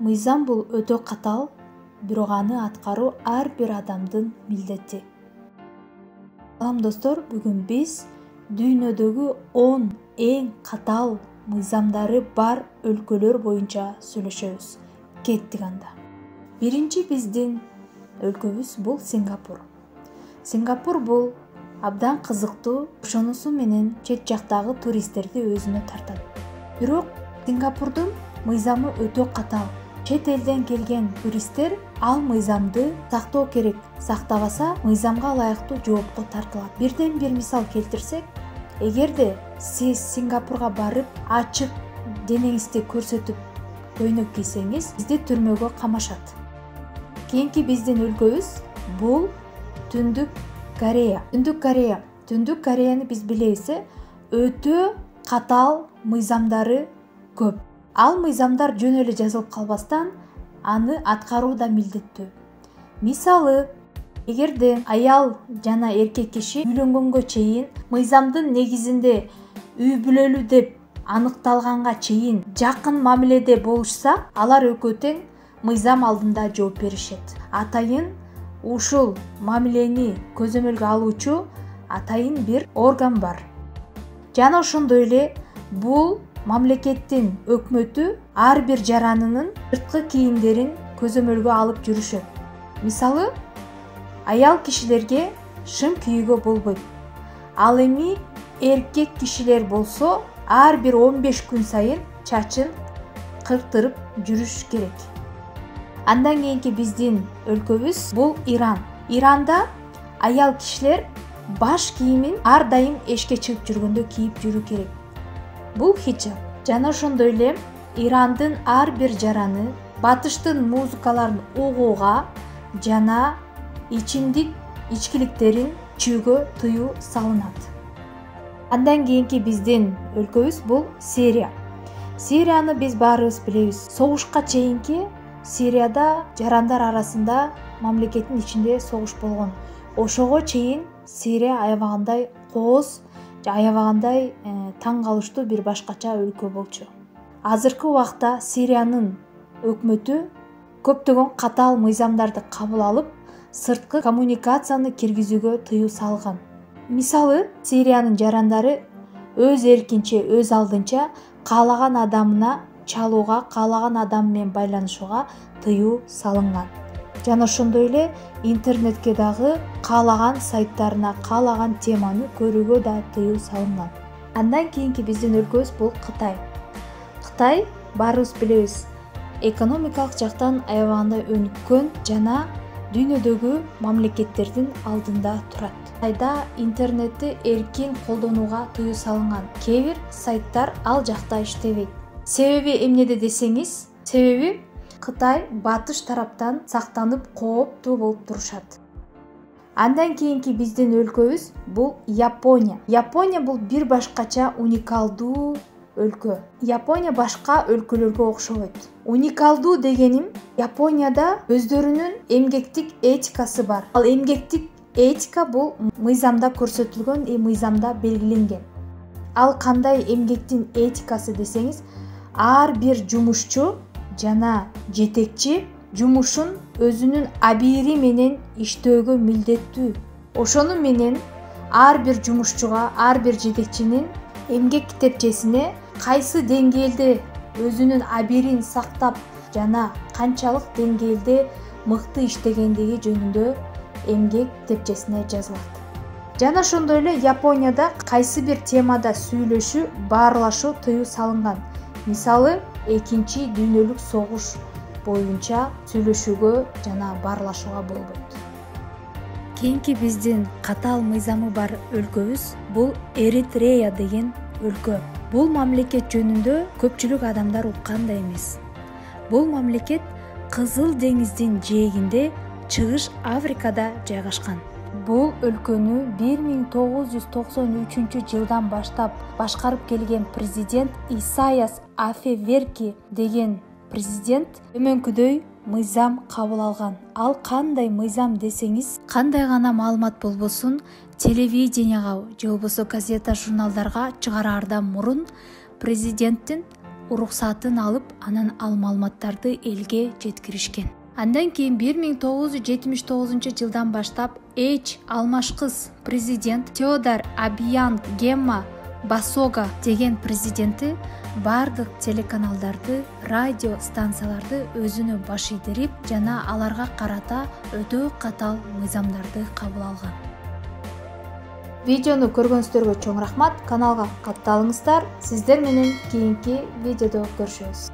Мыйзам бул өтө катал, бирок аны аткаруу ар бир адамдын милдети. Салам достор, бүгүн биз дүйнөдөгү 10 эң катал мыйзамдары бар өлкөлөр боюнча сүйлөшөбүз. Кеттик анда. Биринчи биздин өлкөбүз бул Сингапур. Сингапур бул абдан кызыктуу, ошонусу менен чет жактагы туристтерди өзүнө тартат. Бирок Сингапурдун мыйзамы өтө катал. Чет элден келген туристтер ал мыйзамды сактоо керек. Сактабаса, мыйзамга ылайыктуу жоопко тартылат. Бирден бир мисал келтирсек, эгерде сиз Сингапурга барып, ачык денеңизди көрсөтүп көйнөк кийсеңиз, сизди түрмөгө камашат. Кийинки биздин өлкөбүз бул Түндүк Корея. Түндүк Кореяны биз билебиз, өтө катал мыйзамдары көп. Ал мыйзамдар жөн эле жазылып калбастан, аны аткаруу да милдеттүү. Мисалы, эгерде аял жана эркек киши үйлөнгөнгө чейин мыйзамдын негизинде үй бүлөлүү деп аныкталганга чейин жакын мамиледе болушса, алар экөө тең мыйзам алдында жооп беришет. Атайын ушул мамилени көзөмөлгө алуучу атайын бир орган бар. Жана ошондой эле бул мамлекеттин өкмөтү ар бир жаранынын сырткы кийимдерин көзөмөлгө алып жүрүшөт. Мисалы, аял кишилерге шым кийүүгө болбойт. Ал эми эркек кишилер болсо, ар бир 15 күн сайын чачын кырктырып жүрүш керек. Андан кийинки биздин өлкөбүз бул Иран. Иранда аял кишилер баш кийимин ар дайым эшикке чыгып жүргөндө кийип жүрүү керек. Бул хиджаб. Жана ошондой эле Ирандын ар бир жараны батыштын музыкаларын угууга жана ичкиликтерин ичүүгө тыюу салынат. Андан кийинки биздин өлкөбүз бул Сирия. Сирияны биз баарыбыз билебиз. Согушка чейинки Сирияда жарандар арасында мамлекеттин ичинде согуш болгон. Ошого чейин Сирия аябагандай кооз, аябагандай таң калыштуу бир башкача өлкө болчу. Азыркы убакта Сириянын өкмөтү көптөгөн катал мыйзамдарды кабыл алып, сырткы коммуникацияны киргизүүгө тыюу салган. Мисалы, Сириянын жарандары өз эркинче, өз алдынча каалаган адамына чалууга, каалаган адам менен байланышууга тыюу салынган. Жана ошондой эле интернетке дагы каалаган сайттарына, каалаган теманы көрүүгө да тыюу салынган. Андан кийинки биздин өлкөбүз бул Кытай. Кытай, баарыбыз билебиз, экономикалык жактан аябагандай өнүккөн жана дүйнөдөгү мамлекеттердин алдында турат. Кытайда интернетти эркин колдонууга тыюу салынган. Кээ бир сайттар ал жакта иштебейт. Себеби эмнеде десеңиз, себеби Кытай батыш тараптан сактанып кооптуу болуп турушат. Андан кийинки биздин өлкөбүз бул Япония. Япония бул бир башкача уникалдуу өлкө. Япония башка өлкөлөргө окшобойт. Уникалдуу дегеним, Японияда өздөрүнүн эмгектик этикасы бар. Ал эмгектик этика бул мыйзамда көрсөтүлгөн, мыйзамда белгиленген. Ал кандай эмгектин этикасы десеңиз, ар бир жумушчу жана жетекчи жумушун өзүнүн абийири менен иштөөгө милдеттүү. Ошону менен ар бир жумушчуга, ар бир жетекчинин эмгек китепчесине кайсы деңгээлде өзүнүн абийирин сактап жана канчалык деңгээлде мыкты иштегендиги жөнүндө эмгек китепчесине жазылат. Жана ошондой эле Японияда кайсы бир темада сүйлөшүү, баарлашуу тыюу салынган. Мисалы, экинчи дүйнөлүк согуш боюнча сүйлөшүүгө жана баарлашууга болбойт. Кийинки биздин катал мыйзамы бар өлкөбүз бул Эритрея деген өлкө. Бул мамлекет жөнүндө көпчүлүк адамдар уккан да эмес. Бул мамлекет Кызыл деңиздин жээгинде Чыгыш Африкада жайгашкан. Бул өлкөнү 1993 жылдан баштап башкарып келген президент Исаяс Афеверки деген президент төмөнкүдөй мыйзам кабыл алган. Ал кандай мыйзам десеңиз, кандай гана маалымат болбосун, телевиденияга же болбосо газета, журналдарга чыгараардан мурун президенттин уруксатын алып, анан ал маалыматтарды элге жеткиришкен. Андан кийин 1979 жылдан баштап H алмашкыз президент Теодор Абиянг Гемма Басога деген президенти бардык телеканалдарды, радио станцияларды өзүнө баш ийдирип жана аларга карата өтө катал мыйзамдарды кабыл алган. Видеону көргөнүңүздөргө чоң рахмат. Каналга катталыңыздар. Сиздер менен кийинки видеодо көрүшөбүз.